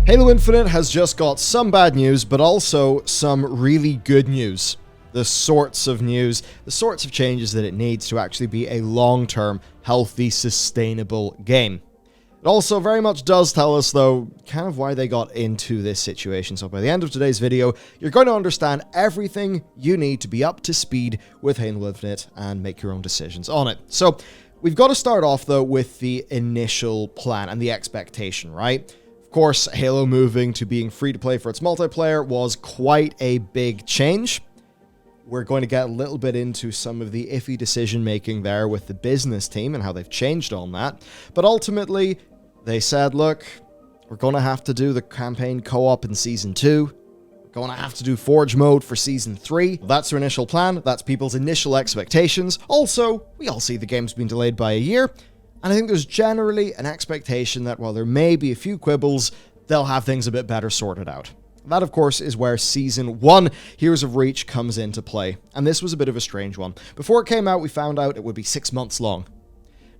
Halo Infinite has just got some bad news, but also some really good news. The sorts of news, the sorts of changes that it needs to actually be a long-term, healthy, sustainable game. It also very much does tell us, though, kind of why they got into this situation. So by the end of today's video, you're going to understand everything you need to be up to speed with Halo Infinite and make your own decisions on it. So we've got to start off, though, with the initial plan and the expectation, right? Of course, Halo moving to being free-to-play for its multiplayer was quite a big change. We're going to get a little bit into some of the iffy decision-making there with the business team and how they've changed on that. But ultimately, they said, look, we're going to have to do the campaign co-op in Season 2. We're going to have to do Forge mode for Season 3. That's their initial plan. That's people's initial expectations. Also, we all see the game's been delayed by a year. And I think there's generally an expectation that while there may be a few quibbles, they'll have things a bit better sorted out. That, of course, is where Season 1, Heroes of Reach, comes into play. And this was a bit of a strange one. Before it came out, we found out it would be 6 months long.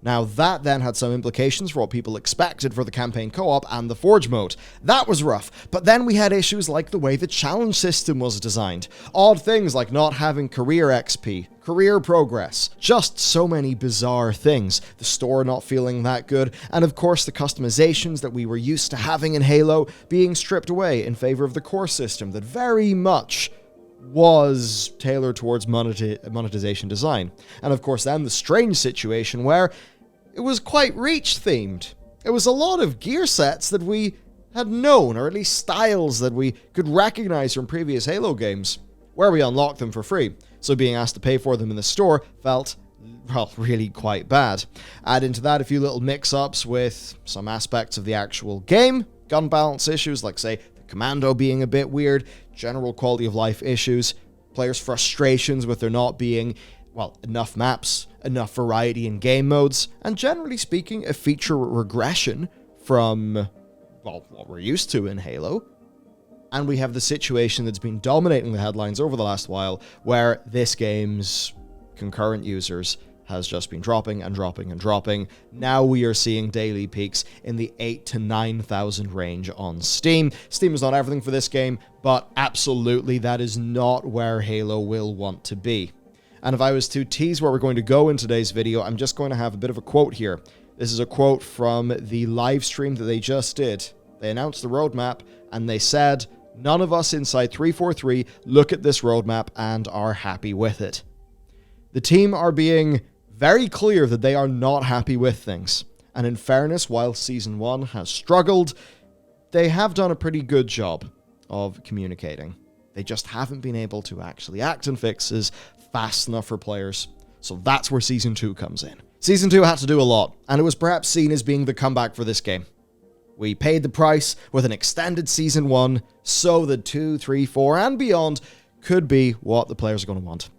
Now, that then had some implications for what people expected for the campaign co-op and the Forge mode. That was rough. But then we had issues like the way the challenge system was designed. Odd things like not having career XP, career progress, just so many bizarre things. The store not feeling that good, and of course the customizations that we were used to having in Halo being stripped away in favor of the core system that very much was tailored towards monetization design. And of course then the strange situation where it was quite Reach themed. It was a lot of gear sets that we had known, or at least styles that we could recognize from previous Halo games, where we unlocked them for free. So being asked to pay for them in the store felt, well, really quite bad. Add into that a few little mix-ups with some aspects of the actual game, gun balance issues like, say, the commando being a bit weird, general quality of life issues, players' frustrations with there not being, well, enough maps, enough variety in game modes, and generally speaking, a feature regression from, well, what we're used to in Halo. And we have the situation that's been dominating the headlines over the last while, where this game's concurrent users has just been dropping and dropping and dropping. Now we are seeing daily peaks in the 8,000 to 9,000 range on Steam. Steam is not everything for this game, but absolutely that is not where Halo will want to be. And if I was to tease where we're going to go in today's video, I'm just going to have a bit of a quote here. This is a quote from the live stream that they just did. They announced the roadmap, and they said, "None of us inside 343 look at this roadmap and are happy with it." The team are being very clear that they are not happy with things. And in fairness, while Season 1 has struggled, they have done a pretty good job of communicating. They just haven't been able to actually act on fixes fast enough for players. So that's where Season 2 comes in. Season 2 had to do a lot, and it was perhaps seen as being the comeback for this game. We paid the price with an extended Season 1, so that 2, 3, 4, and beyond could be what the players are going to want.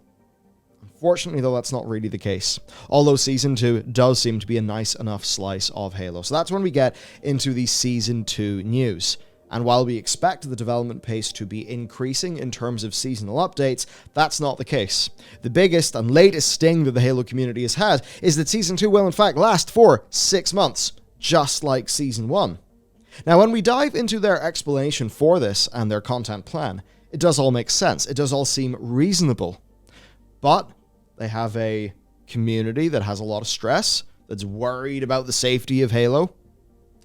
Unfortunately, though, that's not really the case. Although Season 2 does seem to be a nice enough slice of Halo. So that's when we get into the Season 2 news. And while we expect the development pace to be increasing in terms of seasonal updates, that's not the case. The biggest and latest sting that the Halo community has had is that Season 2 will in fact last for 6 months, just like Season 1. Now, when we dive into their explanation for this and their content plan, it does all make sense. It does all seem reasonable. But they have a community that has a lot of stress, that's worried about the safety of Halo.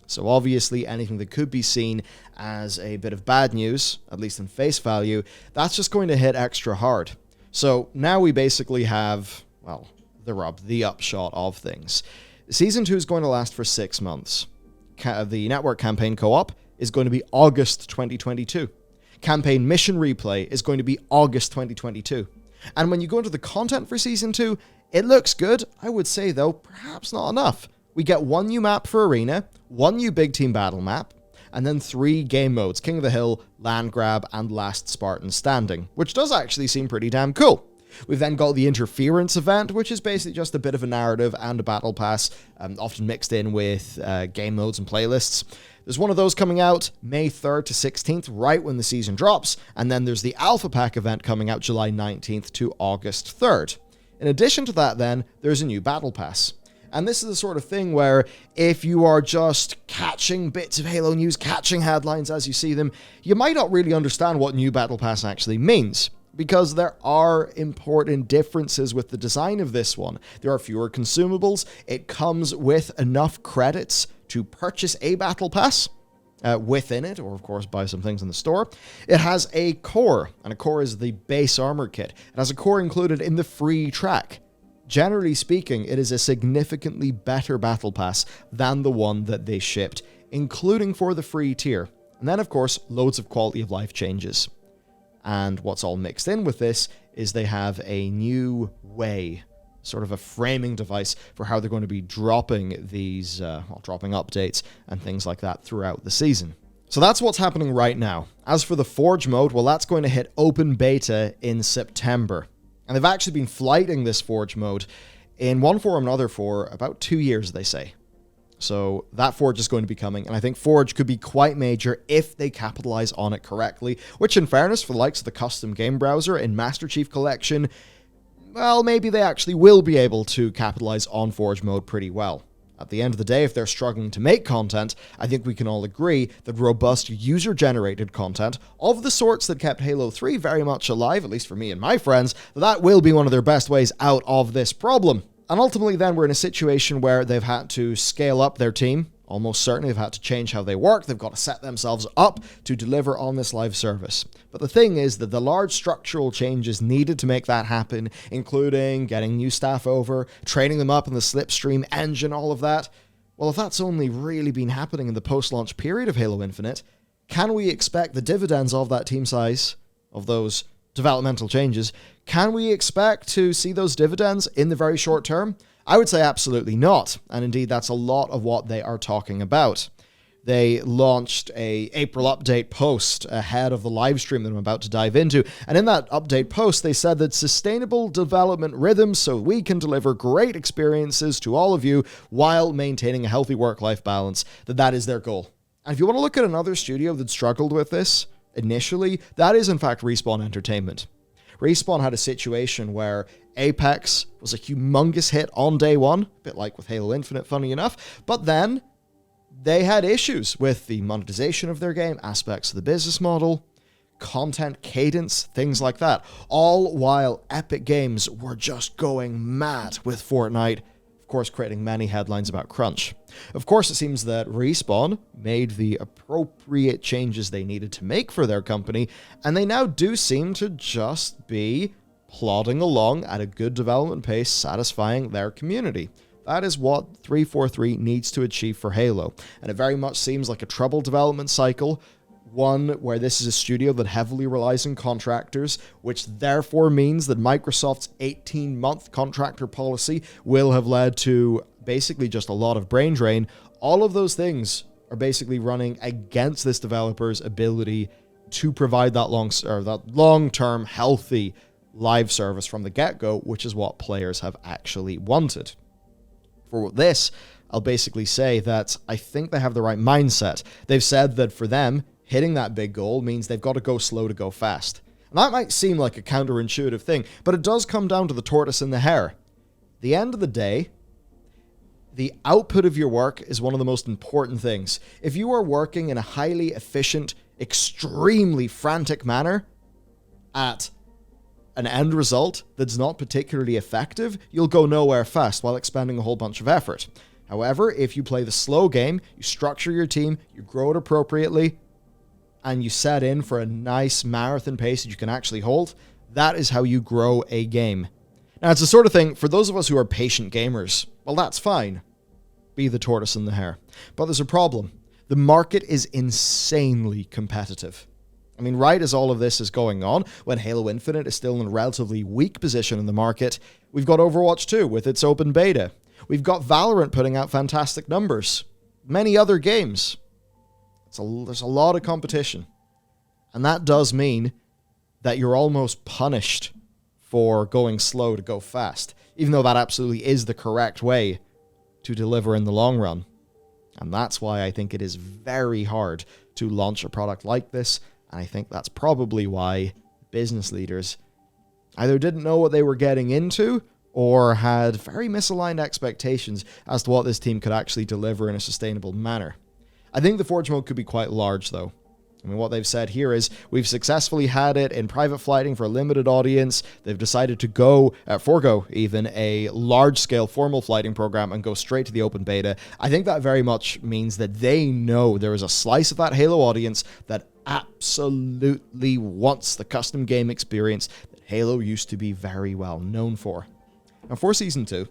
So obviously anything that could be seen as a bit of bad news, at least in face value, that's just going to hit extra hard. So now we basically have, well, the upshot of things. Season 2 is going to last for 6 months. The network campaign co-op is going to be August 2022. Campaign mission replay is going to be August 2022. And when you go into the content for Season 2, it looks good. I would say, though, perhaps not enough. We get 1 new map for Arena, 1 new big team battle map, and then 3 game modes, King of the Hill, Land Grab, and Last Spartan Standing, which does actually seem pretty damn cool. We've then got the Interference event, which is basically just a bit of a narrative and a battle pass, often mixed in with game modes and playlists. There's one of those coming out May 3rd to 16th, right when the season drops, and then there's the Alpha Pack event coming out July 19th to August 3rd. In addition to that then, there's a new battle pass. And this is the sort of thing where if you are just catching bits of Halo news, catching headlines as you see them, you might not really understand what new Battle Pass actually means, because there are important differences with the design of this one. There are fewer consumables. It comes with enough credits to purchase a Battle Pass within it, or of course buy some things in the store. It has a core, and a core is the base armor kit. It has a core included in the free track. Generally speaking, it is a significantly better Battle Pass than the one that they shipped, including for the free tier. And then, of course, loads of quality of life changes. And what's all mixed in with this is they have a new way, sort of a framing device for how they're going to be dropping these, dropping updates and things like that throughout the season. So that's what's happening right now. As for the Forge mode, well, that's going to hit open beta in September. And they've actually been flighting this Forge mode in one form or another for about 2 years, they say. So that Forge is going to be coming, and I think Forge could be quite major if they capitalize on it correctly, which in fairness, for the likes of the custom game browser in Master Chief Collection, well, maybe they actually will be able to capitalize on Forge mode pretty well. At the end of the day, if they're struggling to make content, I think we can all agree that robust user-generated content of the sorts that kept Halo 3 very much alive, at least for me and my friends, that will be one of their best ways out of this problem. And ultimately then we're in a situation where they've had to scale up their team. Almost certainly they've had to change how they work. They've got to set themselves up to deliver on this live service. But the thing is that the large structural changes needed to make that happen, including getting new staff over, training them up in the Slipstream engine, all of that. Well, if that's only really been happening in the post-launch period of Halo Infinite, can we expect the dividends of that team size, of those developmental changes, can we expect to see those dividends in the very short term? I would say absolutely not, and indeed that's a lot of what they are talking about. They launched a April update post ahead of the live stream that I'm about to dive into, and in that update post they said that sustainable development rhythms so we can deliver great experiences to all of you while maintaining a healthy work-life balance, that is their goal. And if you want to look at another studio that struggled with this initially, that is in fact Respawn Entertainment. Respawn had a situation where Apex was a humongous hit on day one, a bit like with Halo Infinite, funny enough, but then they had issues with the monetization of their game, aspects of the business model, content cadence, things like that, all while Epic Games were just going mad with Fortnite, of course creating many headlines about crunch. Of course, it seems that Respawn made the appropriate changes they needed to make for their company, and they now do seem to just be plodding along at a good development pace, satisfying their community. That is what 343 needs to achieve for Halo, and it very much seems like a troubled development cycle, one where this is a studio that heavily relies on contractors, which therefore means that Microsoft's 18-month contractor policy will have led to basically just a lot of brain drain. All of those things are basically running against this developer's ability to provide that long-term healthy live service from the get-go, which is what players have actually wanted. For this, I'll basically say that I think they have the right mindset. They've said that for them, hitting that big goal means they've got to go slow to go fast. And that might seem like a counterintuitive thing, but it does come down to the tortoise and the hare. At the end of the day, the output of your work is one of the most important things. If you are working in a highly efficient, extremely frantic manner at an end result that's not particularly effective, you'll go nowhere fast while expending a whole bunch of effort. However, if you play the slow game, you structure your team, you grow it appropriately, and you set in for a nice marathon pace that you can actually hold, that is how you grow a game. Now, it's the sort of thing, for those of us who are patient gamers, well, that's fine. Be the tortoise and the hare. But there's a problem. The market is insanely competitive. I mean, right as all of this is going on, when Halo Infinite is still in a relatively weak position in the market, we've got Overwatch 2 with its open beta. We've got Valorant putting out fantastic numbers. Many other games. There's a lot of competition. And that does mean that you're almost punished for going slow to go fast, even though that absolutely is the correct way to deliver in the long run. And that's why I think it is very hard to launch a product like this, and I think that's probably why business leaders either didn't know what they were getting into, or had very misaligned expectations as to what this team could actually deliver in a sustainable manner. I think the Forge mode could be quite large, though. I mean, what they've said here is, we've successfully had it in private flighting for a limited audience. They've decided to forego even a large-scale formal flighting program and go straight to the open beta. I think that very much means that they know there is a slice of that Halo audience that absolutely wants the custom game experience that Halo used to be very well known for. Now, for Season 2,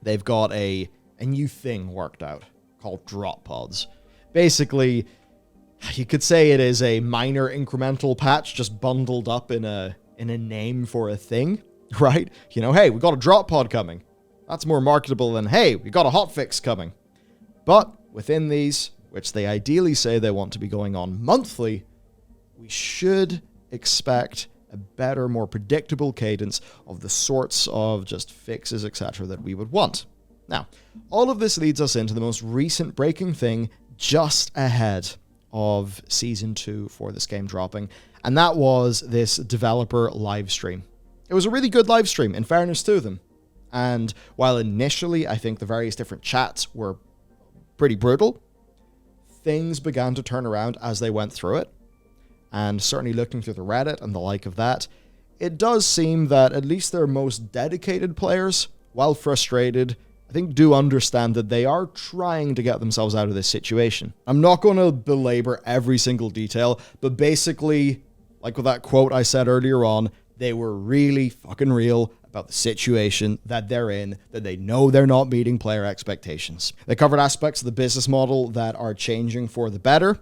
they've got a new thing worked out called drop pods. Basically, you could say it is a minor incremental patch just bundled up in a name for a thing, right? You know, hey, we got a drop pod coming. That's more marketable than, hey, we got a hotfix coming. But within these, which they ideally say they want to be going on monthly, we should expect a better, more predictable cadence of the sorts of just fixes, etc. that we would want. Now, all of this leads us into the most recent breaking thing just ahead of Season 2 for this game dropping, and that was this developer live stream. It was a really good live stream, in fairness to them. And while initially I think the various different chats were pretty brutal, things began to turn around as they went through it. And certainly looking through the Reddit and the like of that, it does seem that at least their most dedicated players, while frustrated, I think do understand that they are trying to get themselves out of this situation. I'm not going to belabor every single detail, but basically, like with that quote I said earlier on, they were really fucking real about the situation that they're in, that they know they're not meeting player expectations. They covered aspects of the business model that are changing for the better.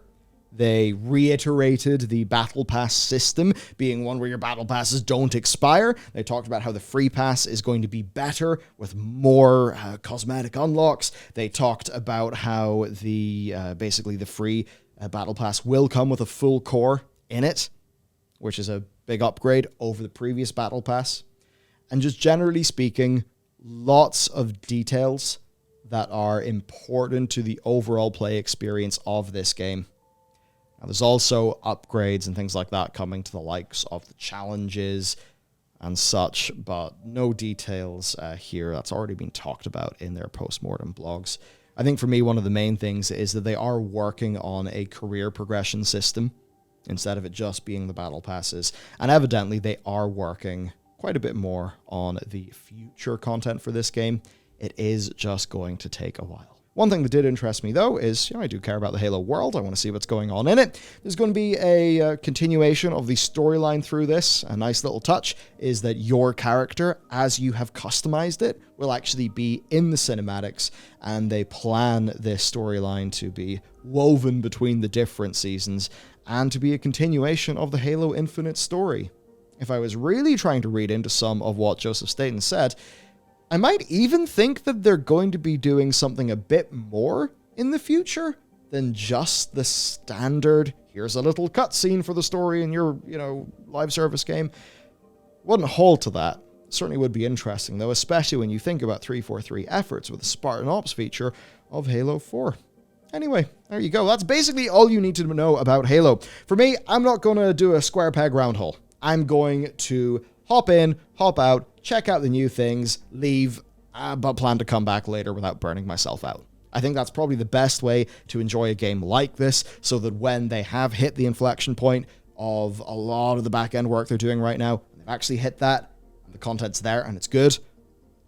They reiterated the Battle Pass system being one where your Battle Passes don't expire. They talked about how the Free Pass is going to be better with more cosmetic unlocks. They talked about how basically the free Battle Pass will come with a full core in it, which is a big upgrade over the previous Battle Pass. And just generally speaking, lots of details that are important to the overall play experience of this game. Now, there's also upgrades and things like that coming to the likes of the challenges and such, but no details here. That's already been talked about in their post-mortem blogs. I think for me, one of the main things is that they are working on a career progression system instead of it just being the battle passes. And evidently, they are working quite a bit more on the future content for this game. It is just going to take a while. One thing that did interest me, though, is, I do care about the Halo world. I want to see what's going on in it. There's going to be a continuation of the storyline through this. A nice little touch is that your character, as you have customized it, will actually be in the cinematics, and they plan this storyline to be woven between the different seasons and to be a continuation of the Halo Infinite story. If I was really trying to read into some of what Joseph Staten said, I might even think that they're going to be doing something a bit more in the future than just the standard, here's a little cutscene for the story in your, live service game. Wouldn't hold to that. Certainly would be interesting, though, especially when you think about 343 efforts with the Spartan Ops feature of Halo 4. Anyway, there you go. That's basically all you need to know about Halo. For me, I'm not going to do a square peg round hole. I'm going to hop in, hop out, check out the new things, leave, but plan to come back later without burning myself out. I think that's probably the best way to enjoy a game like this, so that when they have hit the inflection point of a lot of the back-end work they're doing right now, they've actually hit that, and the content's there, and it's good,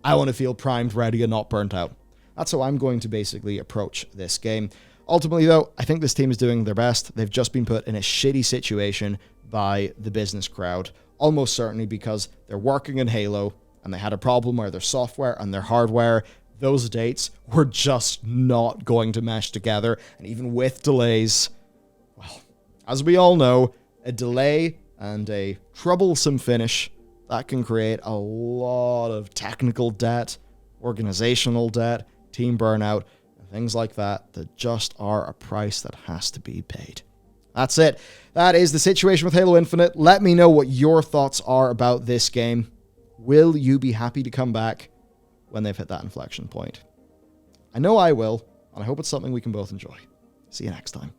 I want to feel primed, ready, and not burnt out. That's how I'm going to basically approach this game. Ultimately, though, I think this team is doing their best. They've just been put in a shitty situation by the business crowd, almost certainly because they're working in Halo, and they had a problem where their software and their hardware, those dates were just not going to mesh together. And even with delays, well, as we all know, a delay and a troublesome finish, that can create a lot of technical debt, organizational debt, team burnout, and things like that just are a price that has to be paid. That's it. That is the situation with Halo Infinite. Let me know what your thoughts are about this game. Will you be happy to come back when they've hit that inflection point? I know I will, and I hope it's something we can both enjoy. See you next time.